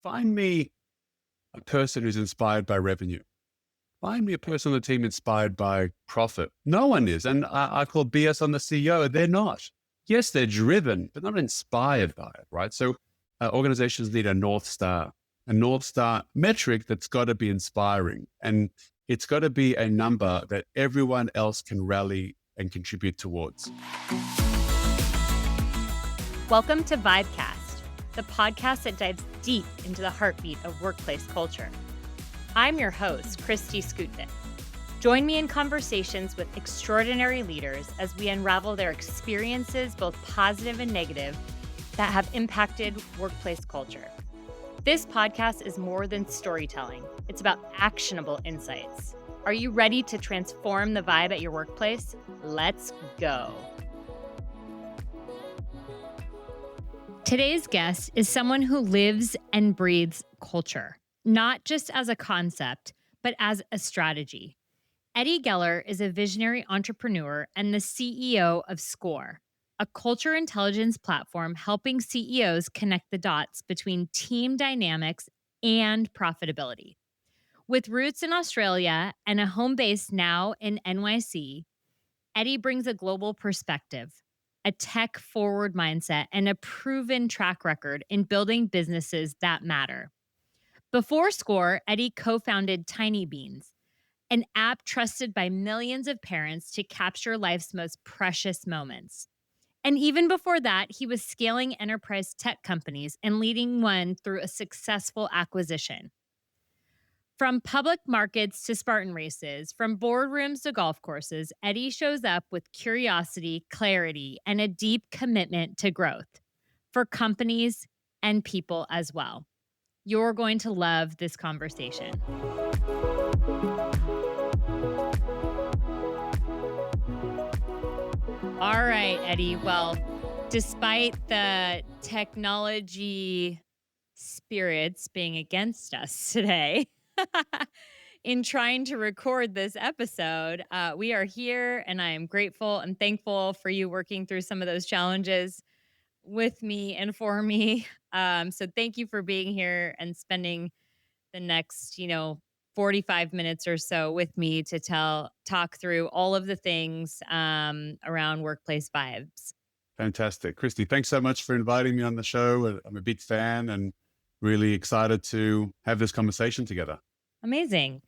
find me a person who's inspired by revenue. Find me a person on the team inspired by profit. No one is. And I call BS on the CEO. They're not. Yes, they're driven, but not inspired by it, right? So organizations need a North Star metric that's got to be inspiring. And it's got to be a number that everyone else can rally and contribute towards. Welcome to Vibecast, the podcast that dives deep into the heartbeat of workplace culture. I'm your host, Kristi Skutvik. Join me in conversations with extraordinary leaders as we unravel their experiences, both positive and negative, that have impacted workplace culture. This podcast is more than storytelling. It's about actionable insights. Are you ready to transform the vibe at your workplace? Let's go. Today's guest is someone who lives and breathes culture, not just as a concept, but as a strategy. Eddie Geller is a visionary entrepreneur and the CEO of SKOR, a culture intelligence platform helping CEOs connect the dots between team dynamics and profitability. With roots in Australia and a home base now in NYC, Eddie brings a global perspective, a tech-forward mindset, and a proven track record in building businesses that matter. Before SKOR, Eddie co-founded Tiny Beans, an app trusted by millions of parents to capture life's most precious moments. And even before that, he was scaling enterprise tech companies and leading one through a successful acquisition. From public markets to Spartan races, from boardrooms to golf courses, Eddie shows up with curiosity, clarity, and a deep commitment to growth for companies and people as well. You're going to love this conversation. All right, Eddie. Well, despite the technology spirits being against us today, in trying to record this episode, we are here, and I am grateful and thankful for you working through some of those challenges with me and for me. So thank you for being here and spending the next, 45 minutes or so with me to talk through all of the things around workplace vibes. Fantastic. Kristi, thanks so much for inviting me on the show. I'm a big fan and really excited to have this conversation together. Amazing.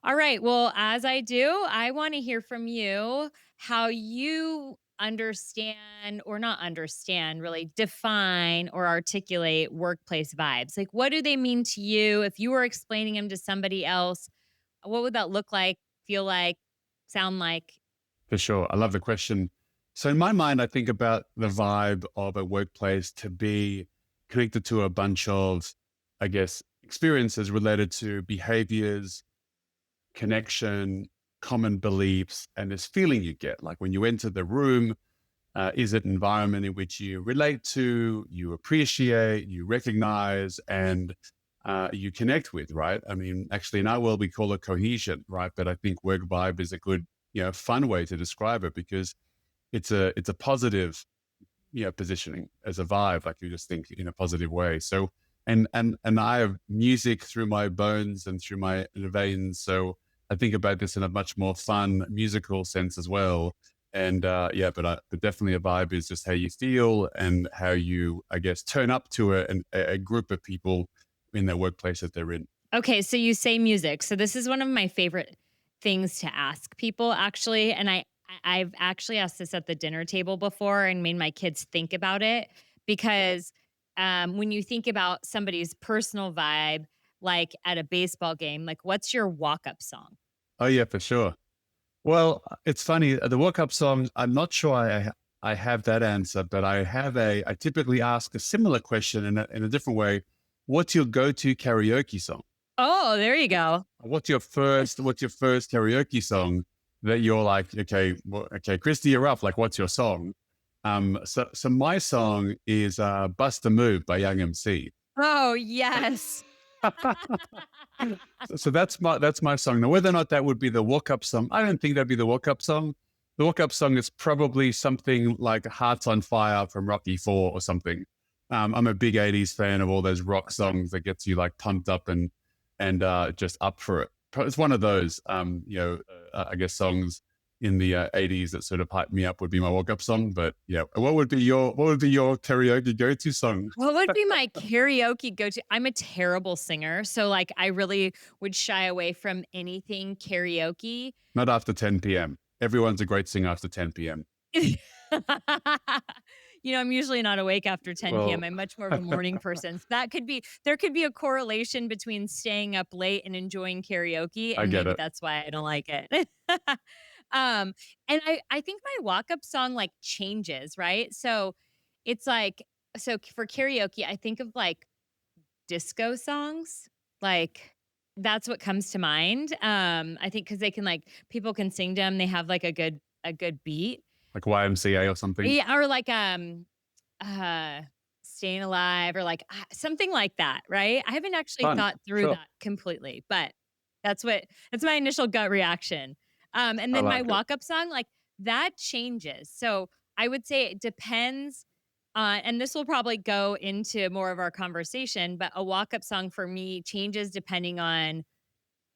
All right. Well, as I do, I want to hear from you how you understand or not understand, really define or articulate workplace vibes. Like, what do they mean to you? If you were explaining them to somebody else, what would that look like, feel like, sound like? For sure. I love the question. So in my mind, I think about the vibe of a workplace to be connected to a bunch of, experiences related to behaviors, connection, common beliefs, and this feeling you get. Like when you enter the room, is it an environment in which you relate to, you appreciate, you recognize, and you connect with, right? I mean, actually in our world, we call it cohesion, right? But I think work vibe is a good, fun way to describe it because it's a positive, positioning as a vibe, like you just think in a positive way. So, and I have music through my bones and through my veins. So I think about this in a much more fun musical sense as well. And but definitely a vibe is just how you feel and how you, turn up to a group of people in their workplace that they're in. Okay, so you say music. So this is one of my favorite things to ask people, actually. And I've actually asked this at the dinner table before and made my kids think about it because when you think about somebody's personal vibe, like at a baseball game, like what's your walk-up song? Oh yeah, for sure. Well, it's funny. The walk-up song, I'm not sure I have that answer, but I typically ask a similar question in a different way. What's your go-to karaoke song? Oh, there you go. What's your first karaoke song that you're like, okay, Kristi, you're up. Like, what's your song? So my song is Bust a Move by Young MC. Oh, yes. So that's my song. Now, whether or not that would be the walk-up song, I don't think that'd be the walk-up song. The walk-up song is probably something like Hearts on Fire from Rocky IV or something. I'm a big 80s fan of all those rock songs that gets you like pumped up and just up for it. It's one of those, I guess songs in the 80s that sort of hype me up would be my walk up song. But yeah, what would be your karaoke go-to song? What would be my karaoke go-to? I'm a terrible singer, so, like, I really would shy away from anything karaoke. Not after 10 p.m. Everyone's a great singer after 10 p.m. I'm usually not awake after 10 p.m. Well, I'm much more of a morning person. So there could be a correlation between staying up late and enjoying karaoke, I and get maybe it. that's why I don't like it. And I think my walk-up song, like, changes, right? So, it's like for karaoke, I think of, like, disco songs, like, that's what comes to mind. I think because they can, like, people can sing to 'em, they have, like, a good beat. Like YMCA or something. Yeah, or like, uh, Staying Alive or like, something like that, right? I haven't actually Fun. thought through Sure. that completely, but that's my initial gut reaction. And I then my like it. walk-up song, like, that changes. So, I would say it depends on, and this will probably go into more of our conversation, but a walk-up song for me changes depending on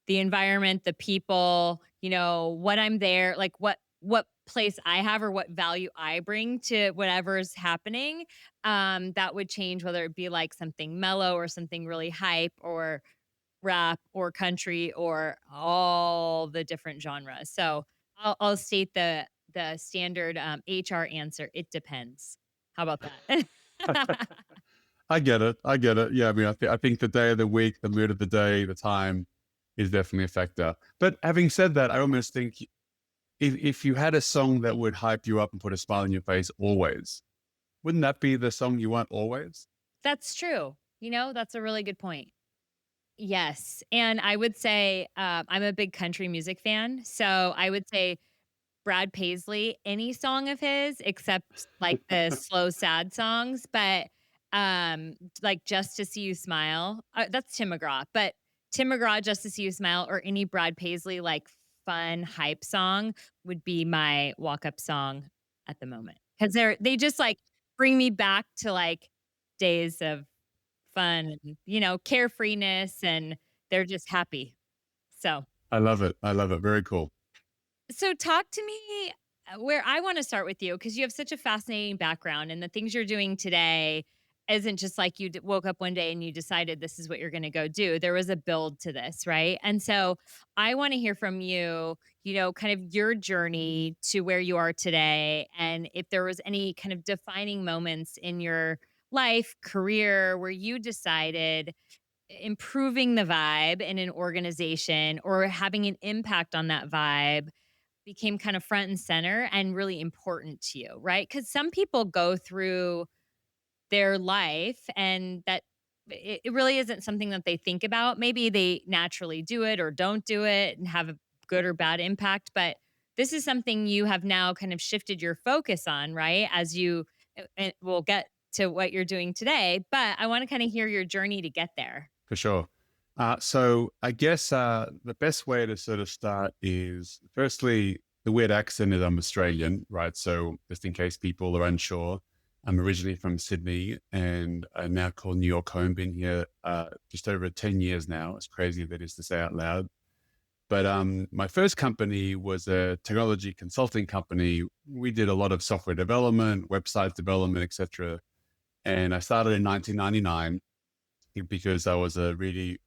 the environment, the people, what I'm there, like what place I have or what value I bring to whatever's happening. That would change whether it be like something mellow or something really hype or rap or country or all the different genres. So I'll state the standard HR answer. It depends. How about that? I get it. I get it. Yeah, I mean, I think the day of the week, the mood of the day, the time is definitely a factor. But having said that, I almost think if you had a song that would hype you up and put a smile on your face always, wouldn't that be the song you want always? That's true. That's a really good point. Yes, and I would say, I'm a big country music fan, so I would say Brad Paisley, any song of his except, like, the slow, sad songs, but, like, Just to See You Smile, that's Tim McGraw, but Tim McGraw, Just to See You Smile, or any Brad Paisley, like, fun hype song would be my walk-up song at the moment because they just, like, bring me back to, like, days of fun and, carefreeness, and they're just happy. So I love it. I love it. Very cool. so talk to me, where I wanna start with you because you have such a fascinating background, and the things you're doing today isn't just like you woke up one day and you decided this is what you're gonna go do. There was a build to this, right? And so I wanna hear from you, kind of your journey to where you are today, and if there was any kind of defining moments in your life, career, where you decided improving the vibe in an organization or having an impact on that vibe became kind of front and center and really important to you, right? Because some people go through their life and that it really isn't something that they think about. Maybe they naturally do it or don't do it and have a good or bad impact. But this is something you have now kind of shifted your focus on, right? As you, and we'll get to what you're doing today, but I want to kind of hear your journey to get there. For sure. So I guess the best way to sort of start is firstly, the weird accent is I'm Australian, right? So just in case people are unsure, I'm originally from Sydney and I now call New York home. Been here just over 10 years now. It's crazy that is to say out loud. But my first company was a technology consulting company. We did a lot of software development, website development, etc. And I started in 1999 because I was a really,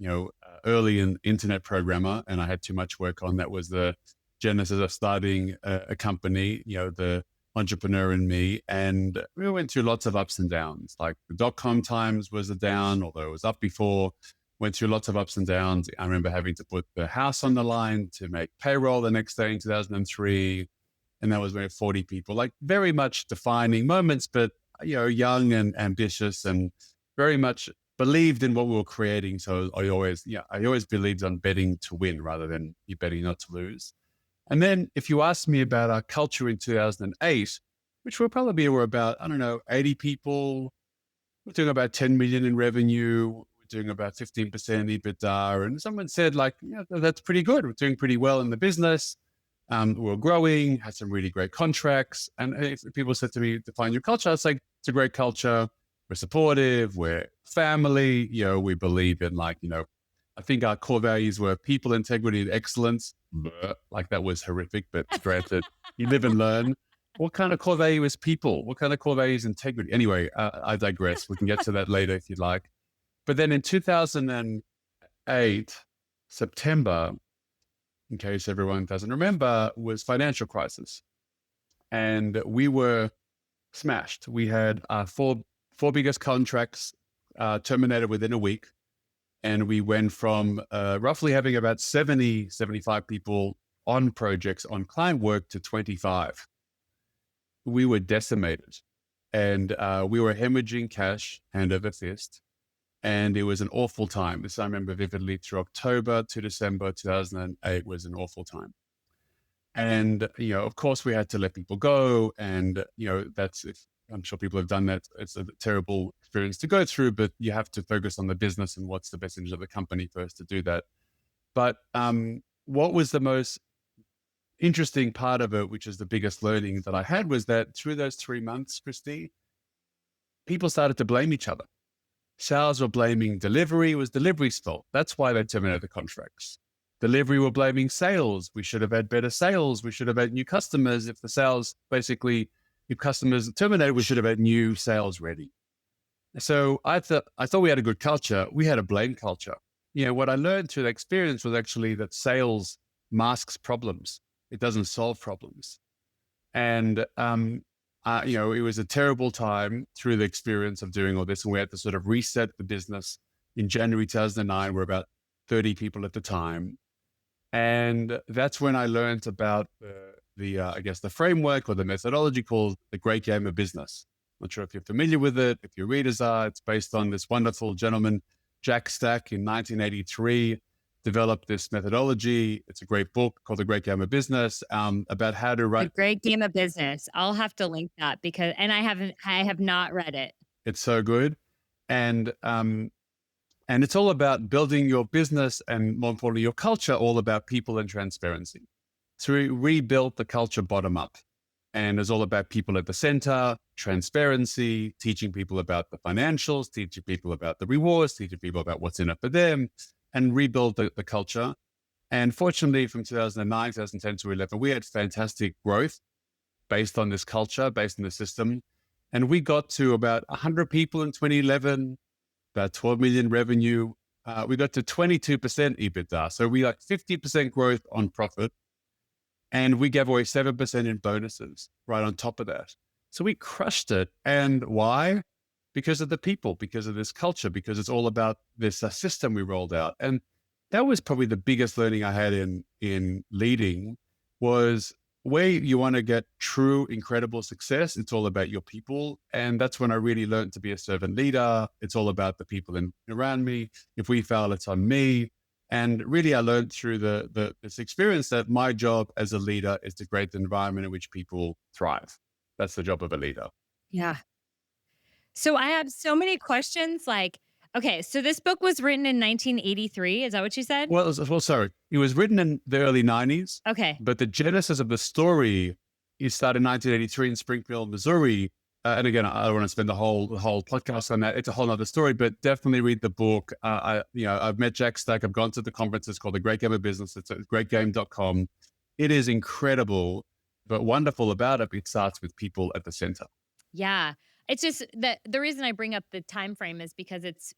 early in internet programmer and I had too much work on. That was the genesis of starting a company, the entrepreneur in me. And we went through lots of ups and downs. Like the dot-com times was a down, although it was up before. Went through lots of ups and downs. I remember having to put the house on the line to make payroll the next day in 2003. And that was when 40 people, like very much defining moments, but, young and ambitious and very much believed in what we were creating. So I always believed on betting to win rather than you betting not to lose. And then if you ask me about our culture in 2008, which were about, I don't know, 80 people, we're doing about 10 million in revenue. We're doing about 15% EBITDA. And someone said like, yeah, that's pretty good. We're doing pretty well in the business. We're growing, had some really great contracts. And if people said to me, define your culture, it's like, it's a great culture. we're supportive, we're family, we believe in I think our core values were people, integrity, and excellence. Bleh, like that was horrific, but granted, you live and learn. What kind of core value is people? What kind of core value is integrity? Anyway, I digress. We can get to that later if you'd like. But then in 2008, September, in case everyone doesn't remember, was financial crisis. And we were smashed. We had four biggest contracts terminated within a week. And we went from roughly having about 70, 75 people on projects, on client work, to 25. We were decimated. And we were hemorrhaging cash hand over fist. And it was an awful time. This I remember vividly. Through October to December 2008 was an awful time. And, of course, we had to let people go. And, I'm sure people have done that. It's a terrible experience to go through, but you have to focus on the business and what's the best interest of the company first to do that. But what was the most interesting part of it, which is the biggest learning that I had, was that through those 3 months, Kristi, people started to blame each other. Sales were blaming delivery. It was delivery's fault. That's why they terminated the contracts. Delivery were blaming sales. We should have had better sales. We should have had new customers. If customers terminated, we should have had new sales ready. So I thought we had a good culture. We had a blame culture. What I learned through the experience was actually that sales masks problems. It doesn't solve problems. And, it was a terrible time through the experience of doing all this. And we had to sort of reset the business. In January 2009, we're about 30 people at the time. And that's when I learned about the framework or the methodology called the Great Game of Business. Not sure if you're familiar with it. If your readers are, it's based on this wonderful gentleman, Jack Stack, in 1983, developed this methodology. It's a great book called The Great Game of Business, about how to write. A Great Game of Business. I'll have to link that I have not read it. It's so good. And it's all about building your business and, more importantly, your culture, all about people and transparency. So we rebuilt the culture bottom up, and it's all about people at the center, transparency, teaching people about the financials, teaching people about the rewards, teaching people about what's in it for them, and rebuild the culture. And fortunately, from 2009, 2010 to 11, we had fantastic growth based on this culture, based on the system. And we got to about 100 people in 2011, about 12 million revenue. We got to 22% EBITDA. So we 50% growth on profit. And we gave away 7% in bonuses right on top of that. So we crushed it. And why? Because of the people, because of this culture, because it's all about this system we rolled out. And that was probably the biggest learning I had in leading, was where you want to get true, incredible success. It's all about your people. And that's when I really learned to be a servant leader. It's all about the people around me. If we fail, it's on me. And really, I learned through this experience that my job as a leader is to create the environment in which people thrive. That's the job of a leader. Yeah. So I have so many questions. Okay, so this book was written in 1983. Is that what you said? Well, sorry. It was written in the early 90s. Okay. But the genesis of the story, it started in 1983 in Springfield, Missouri. And again, I don't want to spend the whole podcast on that. It's a whole other story, but definitely read the book. I've met Jack Stack. I've gone to the conference. It's called The Great Game of Business. It's at greatgame.com. It is incredible, but wonderful about it. It starts with people at the center. Yeah. It's just that the reason I bring up the time frame is because it's,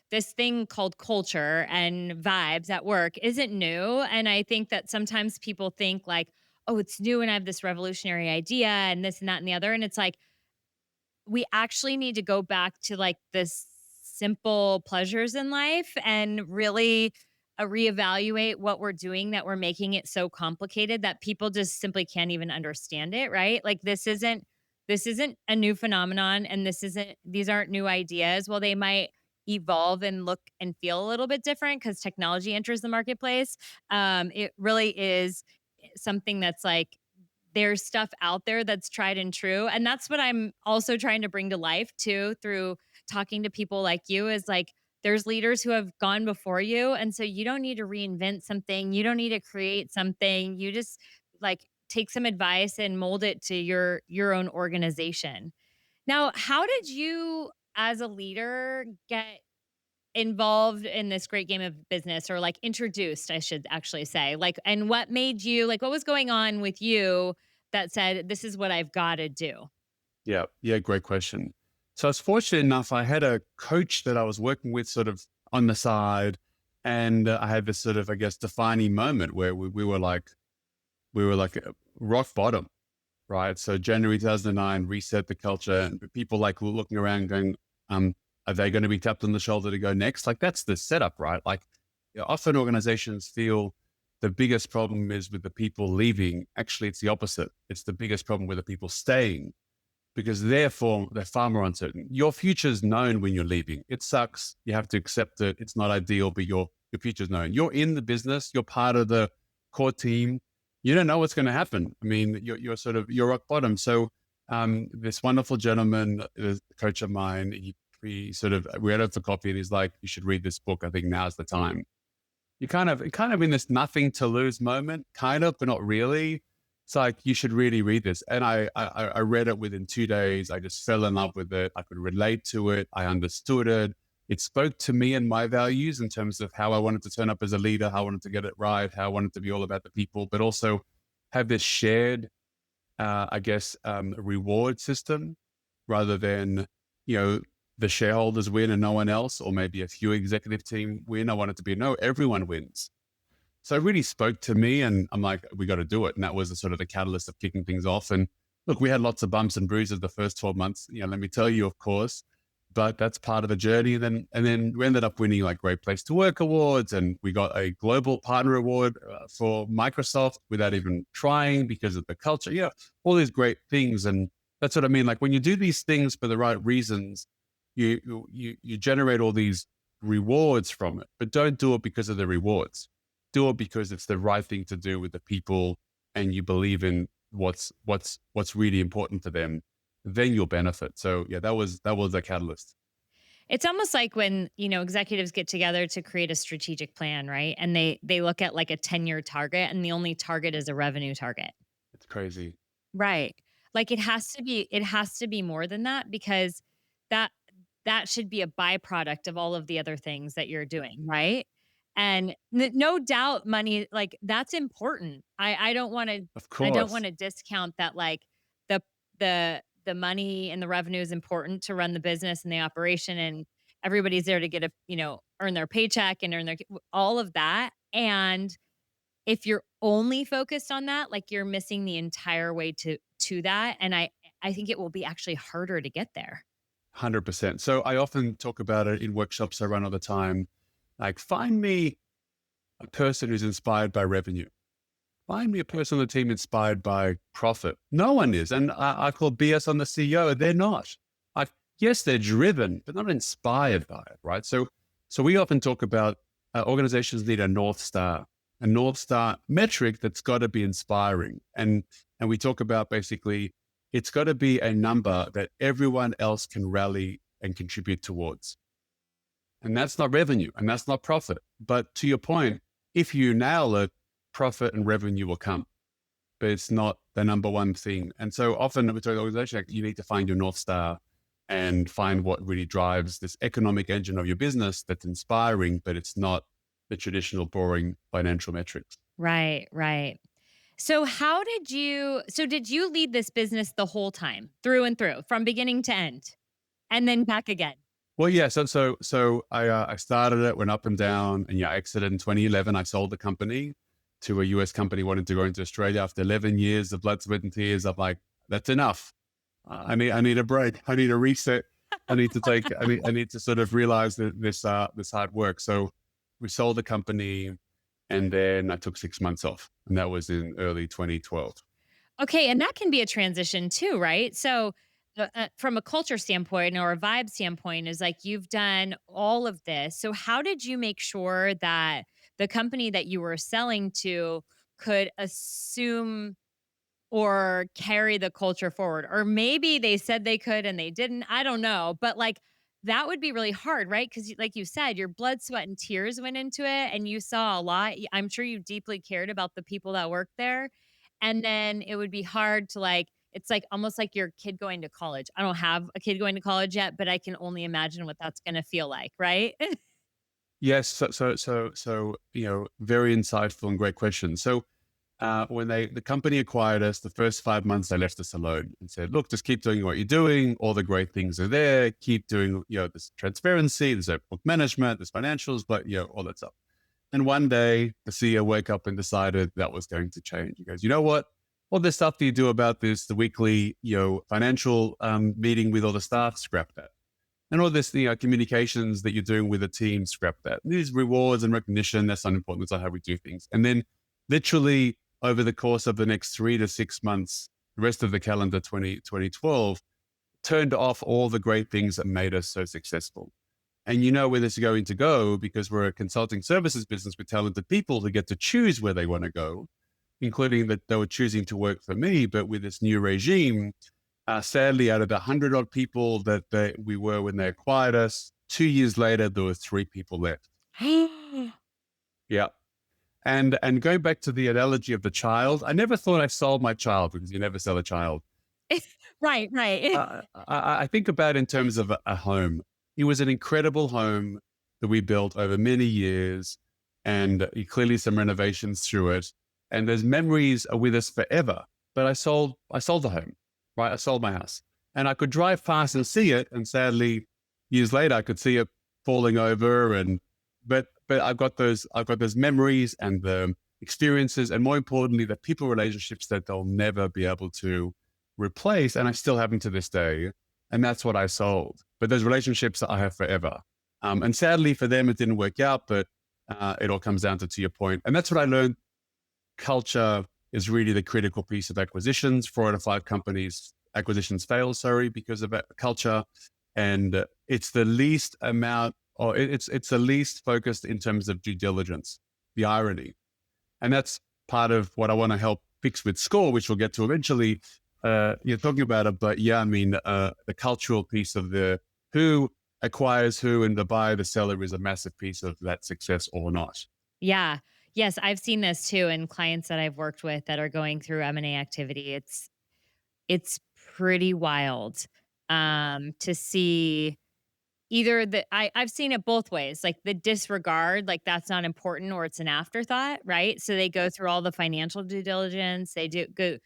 this thing called culture and vibes at work isn't new. And I think that sometimes people think oh, it's new and I have this revolutionary idea and this and that and the other. And it's we actually need to go back to the simple pleasures in life and really reevaluate what we're doing, that we're making it so complicated that people just simply can't even understand it, right? This isn't a new phenomenon, and these aren't new ideas. Well, they might evolve and look and feel a little bit different because technology enters the marketplace. It really is something that's there's stuff out there that's tried and true. And that's what I'm also trying to bring to life too, through talking to people like you, is there's leaders who have gone before you. And so you don't need to reinvent something. You don't need to create something. You just take some advice and mold it to your own organization. Now, how did you as a leader, get involved in this great game of business, or like introduced, I should actually say? Like, and what made you, like, what was going on with you that said, this is what I've got to do? Yeah. Yeah. Great question. So I was fortunate enough, I had a coach that I was working with sort of on the side. And I had this sort of, I guess, defining moment where we were like rock bottom, right? So January 2009, reset the culture, and people like looking around going, are they going to be tapped on the shoulder to go next? Like that's the setup, right? Like often organizations feel the biggest problem is with the people leaving. Actually, it's the opposite. It's the biggest problem with the people staying because therefore they're far more uncertain. Your future's known when you're leaving. It sucks. You have to accept it. It's not ideal, but your future's known. You're in the business. You're part of the core team. You don't know what's going to happen. I mean, you're sort of you're rock bottom. So this wonderful gentleman, a coach of mine, he sort of we had out for coffee, and he's like, "You should read this book. I think now's the time." You kind of in this nothing to lose moment, kind of, but not really. It's like you should really read this. And I read it within 2 days. I just fell in love with it. I could relate to it. I understood it. It spoke to me and my values in terms of how I wanted to turn up as a leader, how I wanted to get it right, how I wanted to be all about the people, but also have this shared, reward system rather than, you know, the shareholders win and no one else, or maybe a few executive team win. I want it to be, no, everyone wins. So it really spoke to me, and I'm like, we got to do it. And that was the sort of the catalyst of kicking things off. And look, we had lots of bumps and bruises the first 12 months, let me tell you, of course, but that's part of the journey. And then we ended up winning like Great Place to Work awards, and we got a global partner award for Microsoft without even trying because of the culture. Yeah, all these great things. And that's what I mean. Like when you do these things for the right reasons, you generate all these rewards from it, but don't do it because of the rewards. Do it because it's the right thing to do with the people, and you believe in what's really important to them. Then you'll benefit. So yeah, that was the catalyst. It's almost like when, executives get together to create a strategic plan, right? And they look at like a 10-year target, and the only target is a revenue target. It's crazy. Right. Like it has to be more than that, because that that should be a byproduct of all of the other things that you're doing, right? And no doubt money, like, that's important. Of I don't course. want to discount that, like, the the money and the revenue is important to run the business and the operation, and everybody's there to get earn their paycheck and earn their all of that. And if you're only focused on that, like, you're missing the entire way to that, and I think it will be actually harder to get there. 100%. So I often talk about it in workshops I run all the time. Like, find me a person who's inspired by revenue. Find me a person on the team inspired by profit. No one is. And I call BS on the CEO. They're not. I, yes, they're driven, but not inspired by it, right? So we often talk about organizations need a North Star metric that's got to be inspiring. And we talk about basically it's got to be a number that everyone else can rally and contribute towards. And that's not revenue and that's not profit. But to your point, if you nail it, profit and revenue will come, but it's not the number one thing. And so often with an organization, like, you need to find your North Star and find what really drives this economic engine of your business that's inspiring, but it's not the traditional boring financial metrics. Right, right. So did you lead this business the whole time, through and through, from beginning to end, and then back again? Well, yeah. So I started it, went up and down, and yeah, I exited in 2011. I sold the company to a US company wanting to go into Australia after 11 years of blood, sweat, and tears. I'm like, that's enough. I need a break. I need a reset. I need to sort of realize that this hard work. So we sold the company, and then I took 6 months off, and that was in early 2012. Okay, and that can be a transition too, right? So, from a culture standpoint or a vibe standpoint, is like you've done all of this. So, how did you make sure that the company that you were selling to could assume or carry the culture forward? Or maybe they said they could and they didn't. I don't know. But like that would be really hard, right? Because, like you said, your blood, sweat, and tears went into it and you saw a lot. I'm sure you deeply cared about the people that worked there. And then it would be hard to, like, It's like almost like your kid going to college. I don't have a kid going to college yet, but I can only imagine what that's going to feel like, right? Yes. So, very insightful and great question. So, when the company acquired us, the first 5 months, they left us alone and said, look, just keep doing what you're doing. All the great things are there. Keep doing, this transparency, there's book management, there's financials, but, all that stuff. And one day the CEO woke up and decided that was going to change. He goes, you know what? All this stuff that you do about this, the weekly, financial meeting with all the staff, scrap that. And all this, communications that you're doing with the team, scrap that. These rewards and recognition, that's not important. That's not how we do things. And then literally over the course of the next 3 to 6 months, the rest of the calendar 2012, turned off all the great things that made us so successful. And you know where this is going to go because we're a consulting services business with talented people who get to choose where they want to go, including that they were choosing to work for me. But with this new regime, sadly, out of the 100 odd people that we were when they acquired us, 2 years later, there were 3 people left. Yeah. And going back to the analogy of the child, I never thought I sold my child because you never sell a child. Right, right. I think about it in terms of a home. It was an incredible home that we built over many years, and clearly some renovations through it. And those memories are with us forever. But I sold the home, right? I sold my house, and I could drive past and see it. And sadly, years later, I could see it falling over. But I've got those memories and the experiences, and more importantly, the people relationships that they'll never be able to replace. And I still have them to this day. And that's what I sold. But those relationships I have forever. And sadly for them, it didn't work out, but it all comes down to your point. And that's what I learned. Culture is really the critical piece of acquisitions. 4 out of 5 acquisitions fail, because of culture. And it's the least amount, or it's the least focused in terms of due diligence, the irony. And that's part of what I want to help fix with SKOR, which we'll get to eventually. You're talking about it, but yeah, I mean, the cultural piece of the who acquires who, and the buyer, the seller is a massive piece of that success or not. Yeah. Yes, I've seen this too in clients that I've worked with that are going through M&A activity. It's pretty wild to see either I've seen it both ways, like the disregard, like that's not important or it's an afterthought, right? So they go through all the financial due diligence, they go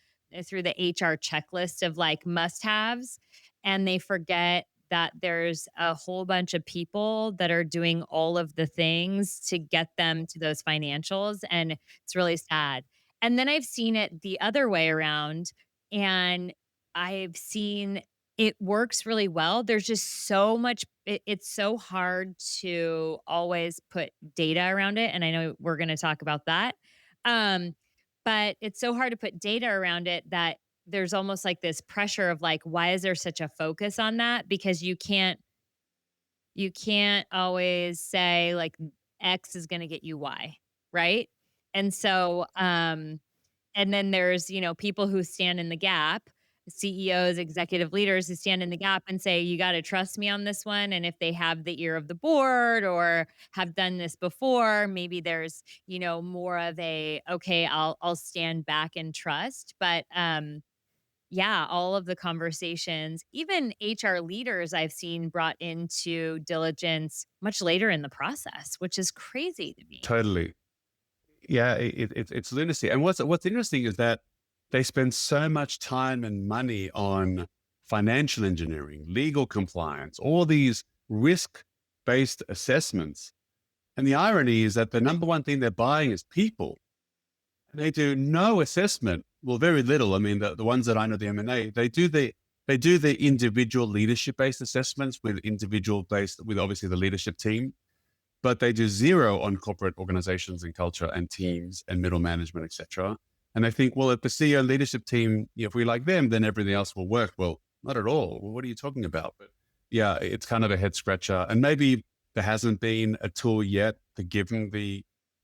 through the HR checklist of like must-haves, and they forget that there's a whole bunch of people that are doing all of the things to get them to those financials, and it's really sad. And then I've seen it the other way around, and I've seen it works really well. There's just so much it's so hard to always put data around it, and I know we're gonna talk about that. Um, but it's so hard to put data around it that there's almost like this pressure of like, why is there such a focus on that? Because you can't always say like X is gonna get you Y, right? And so, and then there's, people who stand in the gap, CEOs, executive leaders who stand in the gap and say, you got to trust me on this one. And if they have the ear of the board or have done this before, maybe there's, more of a, okay, I'll stand back and trust. But, yeah, all of the conversations, even HR leaders I've seen brought into diligence much later in the process, which is crazy to me. Totally. Yeah, it's lunacy. And what's interesting is that they spend so much time and money on financial engineering, legal compliance, all these risk-based assessments. And the irony is that the number one thing they're buying is people. And they do no assessment. Well, very little. I mean, the ones that I know, the M&A, they do the individual leadership-based assessments with obviously the leadership team. But they do zero on corporate organizations and culture and teams and middle management, et cetera. And I think, well, if the CEO and leadership team, if we like them, then everything else will work. Well, not at all. Well, what are you talking about? But yeah, it's kind of a head scratcher. And maybe there hasn't been a tool yet to give them the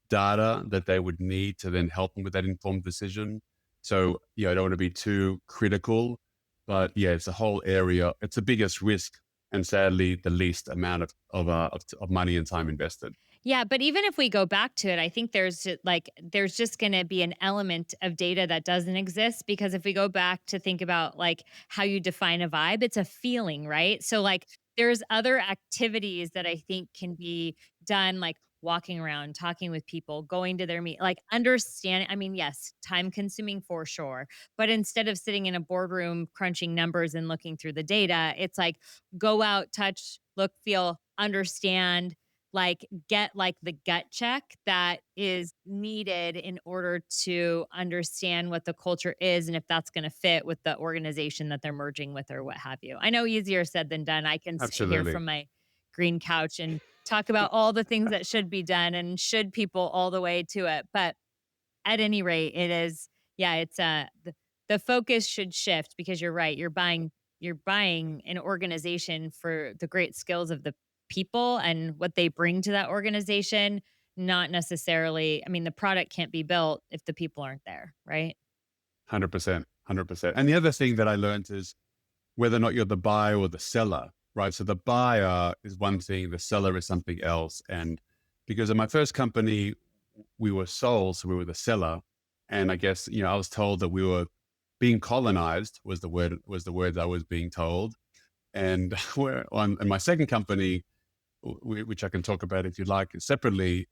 data that they would need to then help them with that informed decision. So, I don't want to be too critical, but yeah, it's a whole area. It's the biggest risk, and sadly, the least amount of money and time invested. Yeah, but even if we go back to it, I think there's just going to be an element of data that doesn't exist, because if we go back to think about like how you define a vibe, it's a feeling, right? So like there's other activities that I think can be done, like walking around, talking with people, going to their meet, like understanding. I mean, yes, time consuming for sure, but instead of sitting in a boardroom crunching numbers and looking through the data, it's like go out, touch, look, feel, understand, like get like the gut check that is needed in order to understand what the culture is and if that's going to fit with the organization that they're merging with or what have you. I know easier said than done. I can sit here Absolutely. from my green couch and talk about all the things that should be done and should people all the way to it. But at any rate, it is, yeah, it's the focus should shift, because you're right. You're buying an organization for the great skills of the people and what they bring to that organization, not necessarily. I mean, the product can't be built if the people aren't there, right? 100%. 100%. And the other thing that I learned is whether or not you're the buyer or the seller, right? So the buyer is one thing, the seller is something else. And because in my first company, we were sold, so we were the seller. And I guess, I was told that we were being colonized was the word I was being told. And we're on in my second company, which I can talk about if you like separately,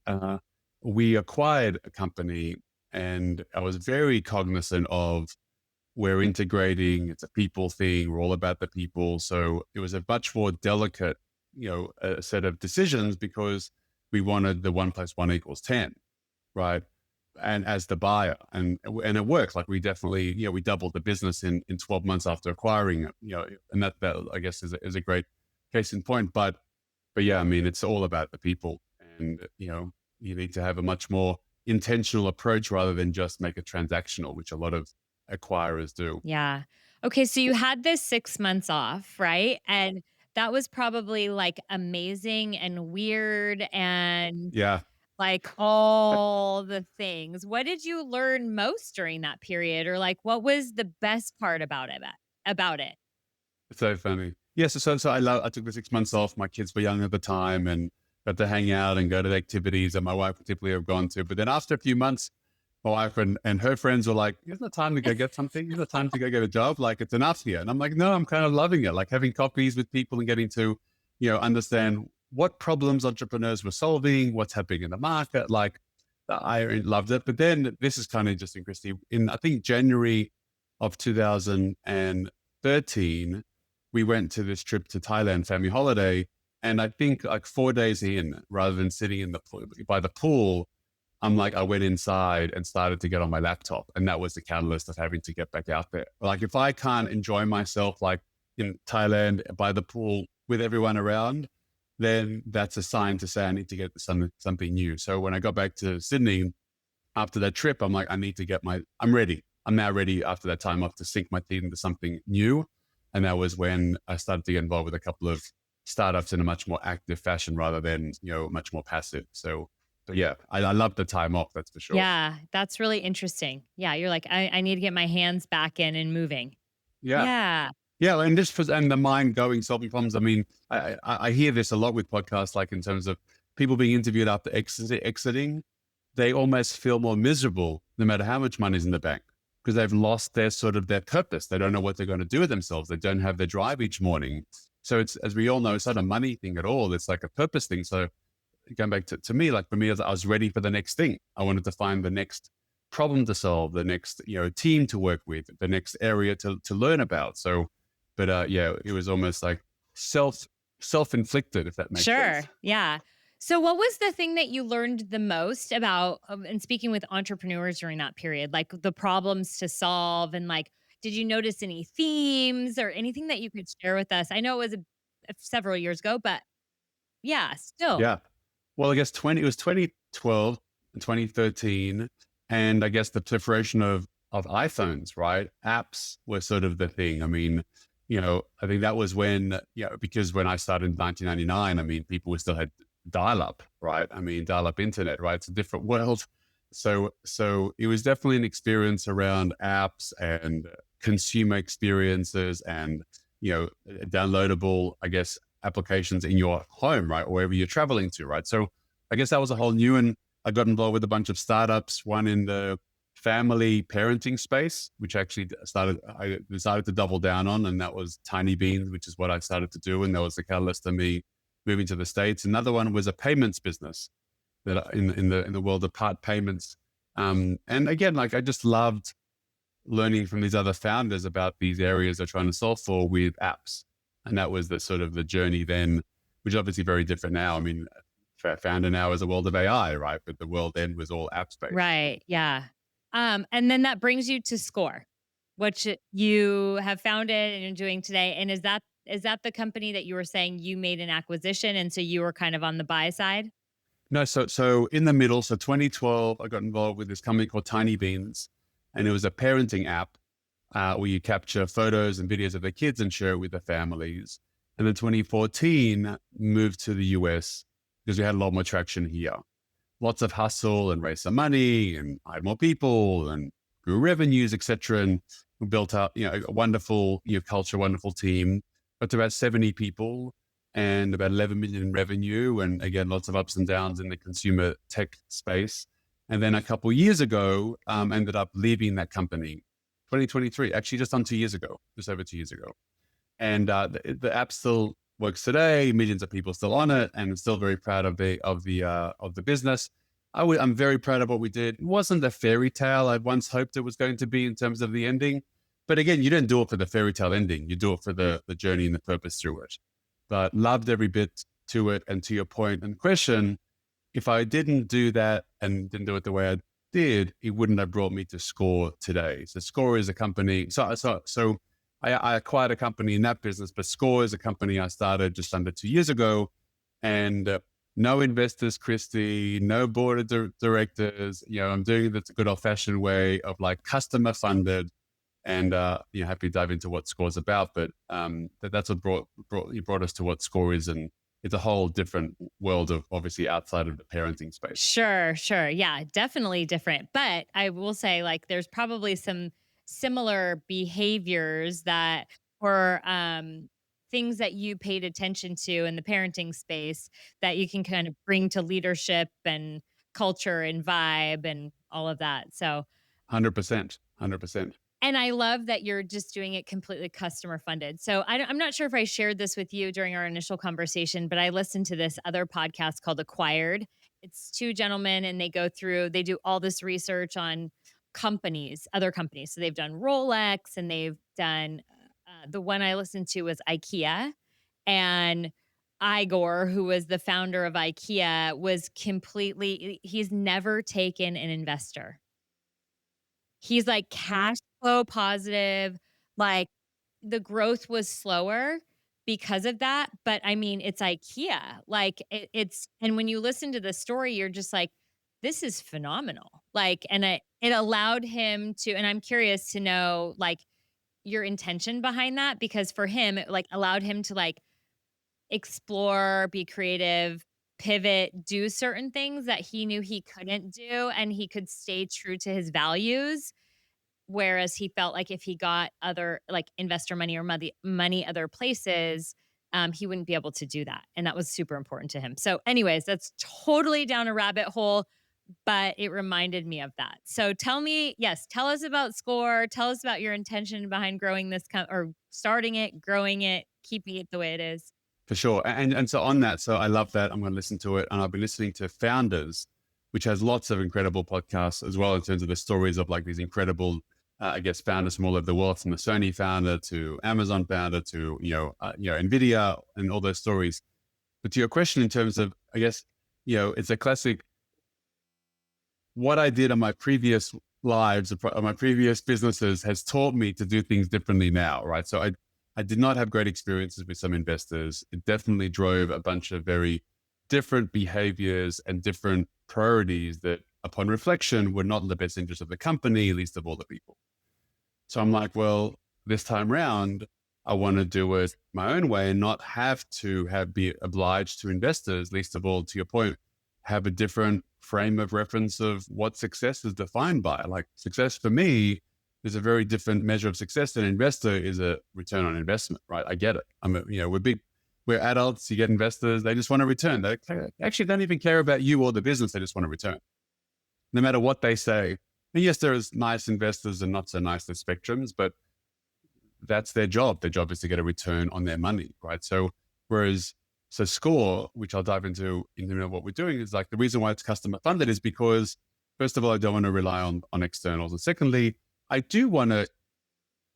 we acquired a company, and I was very cognizant of we're integrating. It's a people thing. We're all about the people. So it was a much more delicate, set of decisions, because we wanted the 1 + 1 = 10, right? And as the buyer, and it worked. Like we definitely, we doubled the business in 12 months after acquiring it. And that I guess is a great case in point. But yeah, I mean, it's all about the people, and you need to have a much more intentional approach rather than just make it transactional, which a lot of acquirers do. Yeah. Okay, so you had this 6 months off, right? And that was probably like amazing and weird and Yeah. like all the things. What did you learn most during that period, or like what was the best part about it? It's so funny. Yeah, so I took the 6 months off. My kids were young at the time, and got to hang out and go to the activities that my wife would typically have gone to. But then after a few months, my wife and her friends were like, "Isn't it time to go get something? Isn't it time to go get a job? Like it's enough here." And I'm like, "No, I'm kind of loving it. Like having coffees with people and getting to, understand what problems entrepreneurs were solving, what's happening in the market. Like I loved it." But then this is kind of interesting, Kristi. In I think January of 2013, we went to this trip to Thailand, family holiday. And I think like 4 days in, rather than sitting in the by the pool, I went inside and started to get on my laptop. And that was the catalyst of having to get back out there. Like if I can't enjoy myself, like in Thailand by the pool with everyone around, then that's a sign to say I need to get something new. So when I got back to Sydney after that trip, I'm like, I'm ready. I'm now ready after that time off to sink my teeth into something new. And that was when I started to get involved with a couple of startups in a much more active fashion rather than, much more passive. So yeah, I love the time off, that's for sure. Yeah, that's really interesting. Yeah, you're like, I need to get my hands back in and moving. Yeah. Yeah. Yeah. And the mind going, solving problems. I mean, I hear this a lot with podcasts, like in terms of people being interviewed after exiting, they almost feel more miserable no matter how much money's in the bank, because they've lost their purpose. They don't know what they're going to do with themselves. They don't have their drive each morning. So it's, as we all know, it's not a money thing at all. It's like a purpose thing. So going back to me, like for me, I was ready for the next thing. I wanted to find the next problem to solve, the next, team to work with, the next area to learn about. So, but yeah, it was almost like self-inflicted, if that makes sense. Sure. Yeah. So, what was the thing that you learned the most about, and speaking with entrepreneurs during that period, like the problems to solve? And like, did you notice any themes or anything that you could share with us? I know it was several years ago, but yeah, still. Yeah. Well, I guess it was 2012 and 2013. And I guess the proliferation of iPhones, right? Apps were sort of the thing. I mean, I think that was when, because when I started in 1999, I mean, people still had dial up, right? I mean, dial up internet, right? It's a different world. So it was definitely an experience around apps and consumer experiences and, downloadable, I guess, applications in your home, right? Or wherever you're traveling to, right? So I guess that was a whole new, and I got involved with a bunch of startups, one in the family parenting space, which actually I decided to double down on, and that was Tiny Beans, which is what I started to do. And that was the catalyst of me moving to the States. Another one was a payments business that in the world of part payments. And again, like I just loved learning from these other founders about these areas they're trying to solve for with apps. And that was the sort of the journey then, which is obviously very different now. I mean, founder now is a world of AI, right? But the world then was all apps based. Right. Yeah. And then that brings you to SKOR, which you have founded and you're doing today. And is that the company that you were saying you made an acquisition and so you were kind of on the buy side? No, so in the middle, so 2012, I got involved with this company called Tiny Beans, and it was a parenting app where you capture photos and videos of the kids and share it with the families. And then 2014, moved to the US because we had a lot more traction here. Lots of hustle and raise some money and hired more people and grew revenues, etc. And we built up, a wonderful, culture, wonderful team. Got to about 70 people and about 11 million in revenue. And again, lots of ups and downs in the consumer tech space. And then a couple of years ago, ended up leaving that company, 2023, actually just on 2 years ago, just over 2 years ago. And the app still works today. Millions of people still on it, and I'm still very proud of the business. I'm very proud of what we did. It wasn't the fairy tale I once hoped it was going to be in terms of the ending. But again, you didn't do it for the fairy tale ending. You do it for the journey and the purpose through it. But loved every bit to it. And to your point and question, if I didn't do that and didn't do it the way I did, it wouldn't have brought me to SKOR today. So SKOR is a company. So I acquired a company in that business, but SKOR is a company I started just under 2 years ago, and no investors, Kristi, no board of directors. I'm doing it the good old fashioned way of like customer funded, and happy to dive into what SKOR is about. But that's what brought us to what SKOR is, and it's a whole different world of obviously outside of the parenting space. Sure. Yeah, definitely different. But I will say, like, there's probably some similar behaviors that or things that you paid attention to in the parenting space that you can kind of bring to leadership and culture and vibe and all of that. So 100%, 100%. and I love that you're just doing it completely customer funded. So I'm not sure if I shared this with you during our initial conversation, but I listened to this other podcast called Acquired. It's two gentlemen and they do all this research on other companies. So they've done Rolex and they've done, the one I listened to was IKEA, and Igor, who was the founder of IKEA, he's never taken an investor. He's like cash flow positive. Like the growth was slower because of that. But I mean, it's IKEA. Like and when you listen to the story, you're just like, this is phenomenal. Like, and it allowed him to, and I'm curious to know like your intention behind that, because for him, it like allowed him to like explore, be creative, pivot, do certain things that he knew he couldn't do, and he could stay true to his values. Whereas he felt like if he got other like investor money or money other places, he wouldn't be able to do that. And that was super important to him. So anyways, that's totally down a rabbit hole, but it reminded me of that. So tell us about SKOR. Tell us about your intention behind growing this or starting it, growing it, keeping it the way it is. For sure. And so on that, so I love that. I'm going to listen to it. And I've been listening to Founders, which has lots of incredible podcasts as well in terms of the stories of like these incredible, founders from all over the world, from the Sony founder to Amazon founder to, NVIDIA and all those stories. But to your question in terms of, I guess, it's a classic, what I did on my previous lives, on my previous businesses has taught me to do things differently now, right? So I did not have great experiences with some investors. It definitely drove a bunch of very different behaviors and different priorities that, upon reflection, were not in the best interest of the company, least of all the people. So I'm like, well, this time round, I want to do it my own way and not have to be obliged to investors, least of all, to your point, have a different frame of reference of what success is defined by. Like success for me is a very different measure of success. An investor is a return on investment, right? I get it. We're we're adults, you get investors, they just want a return. They actually don't even care about you or the business. They just want a return, no matter what they say. And yes, there's nice investors and not so nice spectrums, but that's their job. Their job is to get a return on their money, right? So SKOR, which I'll dive into what we're doing, is like the reason why it's customer funded is because, first of all, I don't want to rely on externals. And secondly, I do want to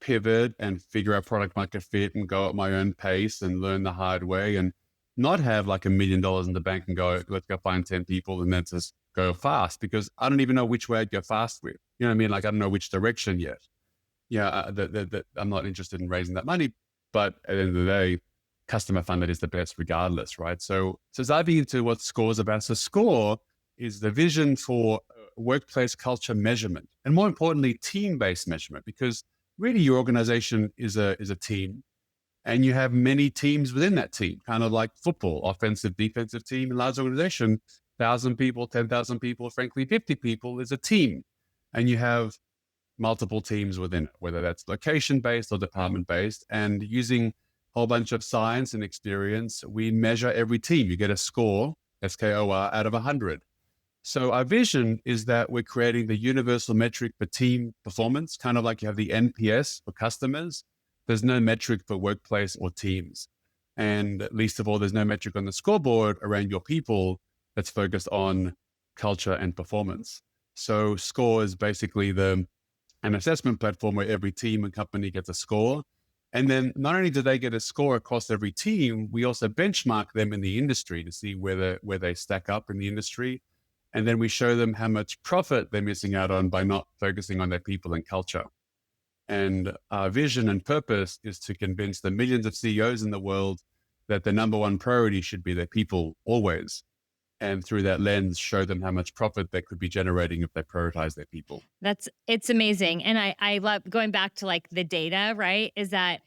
pivot and figure out product market fit and go at my own pace and learn the hard way and not have like $1 million in the bank and go, let's go find 10 people and then just go fast, because I don't even know which way I'd go fast with. You know what I mean? Like, I don't know which direction yet. Yeah, I'm not interested in raising that money, but at the end of the day, customer funded is the best regardless, right? So diving into what SKOR is about. So SKOR is the vision for workplace culture measurement, and more importantly, team-based measurement, because really your organization is a team, and you have many teams within that team, kind of like football, offensive, defensive team. In a large organization, 1,000 people, 10,000 people, frankly, 50 people is a team. And you have multiple teams within it, whether that's location-based or department-based. And using a whole bunch of science and experience, we measure every team. You get a score, SKOR, out of 100. So our vision is that we're creating the universal metric for team performance, kind of like you have the NPS for customers. There's no metric for workplace or teams. And least of all, there's no metric on the scoreboard around your people that's focused on culture and performance. So SKOR is basically an assessment platform where every team and company gets a score. And then not only do they get a score across every team, we also benchmark them in the industry to see where they stack up in the industry. And then we show them how much profit they're missing out on by not focusing on their people and culture. And our vision and purpose is to convince the millions of CEOs in the world that the number one priority should be their people always. And through that lens, show them how much profit they could be generating if they prioritize their people. It's amazing. And I love going back to like the data, right? Is that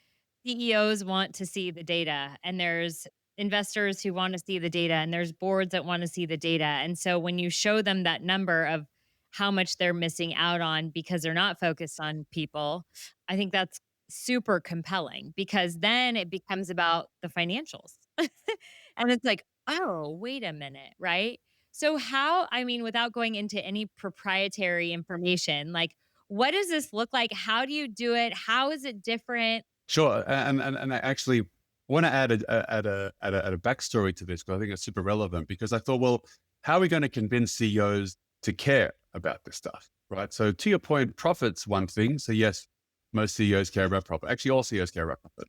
CEOs want to see the data, and there's investors who want to see the data, and there's boards that want to see the data. And so when you show them that number of how much they're missing out on because they're not focused on people, I think that's super compelling, because then it becomes about the financials. And it's like, oh, wait a minute, right? So I mean, without going into any proprietary information, like, what does this look like? How do you do it? How is it different? Sure. And I actually want to add a backstory to this, because I think it's super relevant, because I thought, well, how are we going to convince CEOs to care about this stuff, right? So to your point, profit's one thing. So yes, most CEOs care about profit. Actually, all CEOs care about profit.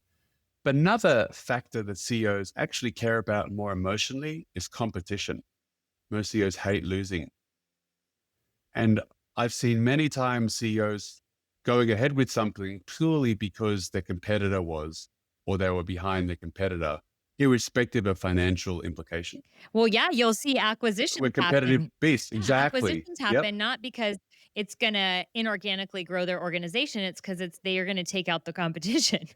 But another factor that CEOs actually care about more emotionally is competition. Most CEOs hate losing. And I've seen many times CEOs going ahead with something purely because their competitor was, or they were behind their competitor, irrespective of financial implication. Well, yeah, you'll see acquisitions We're competitive happen. beasts. Yeah, Exactly. acquisitions happen not because it's going to inorganically grow their organization. It's because they are going to take out the competition.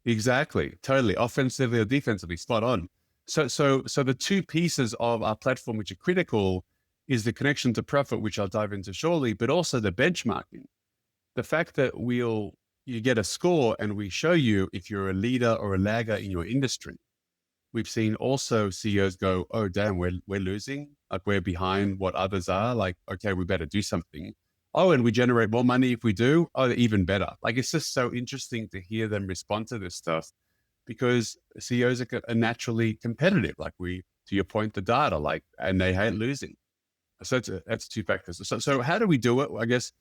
Exactly. Totally. Offensively or defensively, spot on. So the two pieces of our platform which are critical is the connection to profit, which I'll dive into shortly, but also the benchmarking. The fact that you get a score and we show you if you're a leader or a lagger in your industry. We've seen also CEOs go, oh, damn, we're losing. Like, we're behind what others are. Like, okay, we better do something. Oh, and we generate more money if we do. Oh, even better. Like, it's just so interesting to hear them respond to this stuff, because CEOs are naturally competitive. Like, to your point, the data, like, and they hate losing. So that's two factors. So how do we do it? I guess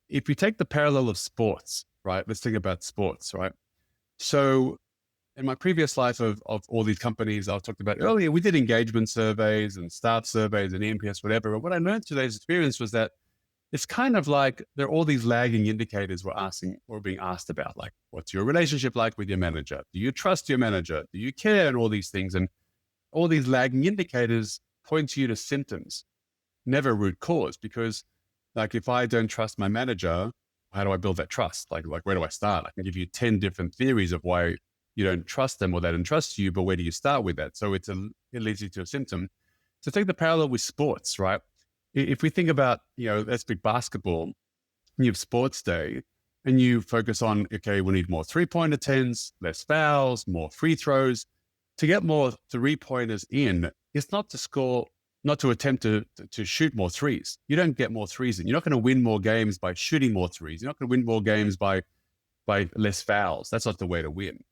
if we take the parallel of sports, right? Let's think about sports, right? So in my previous life of all these companies I talked about earlier, we did engagement surveys and staff surveys and NPS, whatever. But what I learned through those experience was that it's kind of like there are all these lagging indicators we're being asked about, like, what's your relationship like with your manager? Do you trust your manager? Do you care? And all these things. And all these lagging indicators point you to symptoms, never root cause. Because like, if I don't trust my manager, how do I build that trust? Like where do I start? I can give you 10 different theories of why you don't trust them or they don't trust you, but where do you start with that? So it leads you to a symptom. So take the parallel with sports, right? If we think about, let's pick basketball, you have sports day and you focus on, okay, we need more 3-point attempts, less fouls, more free throws. to get more 3-pointers in, it's not to score, not to attempt to shoot more threes. You don't get more threes in. You're not going to win more games by shooting more threes. You're not going to win more games by less fouls. That's not the way to win.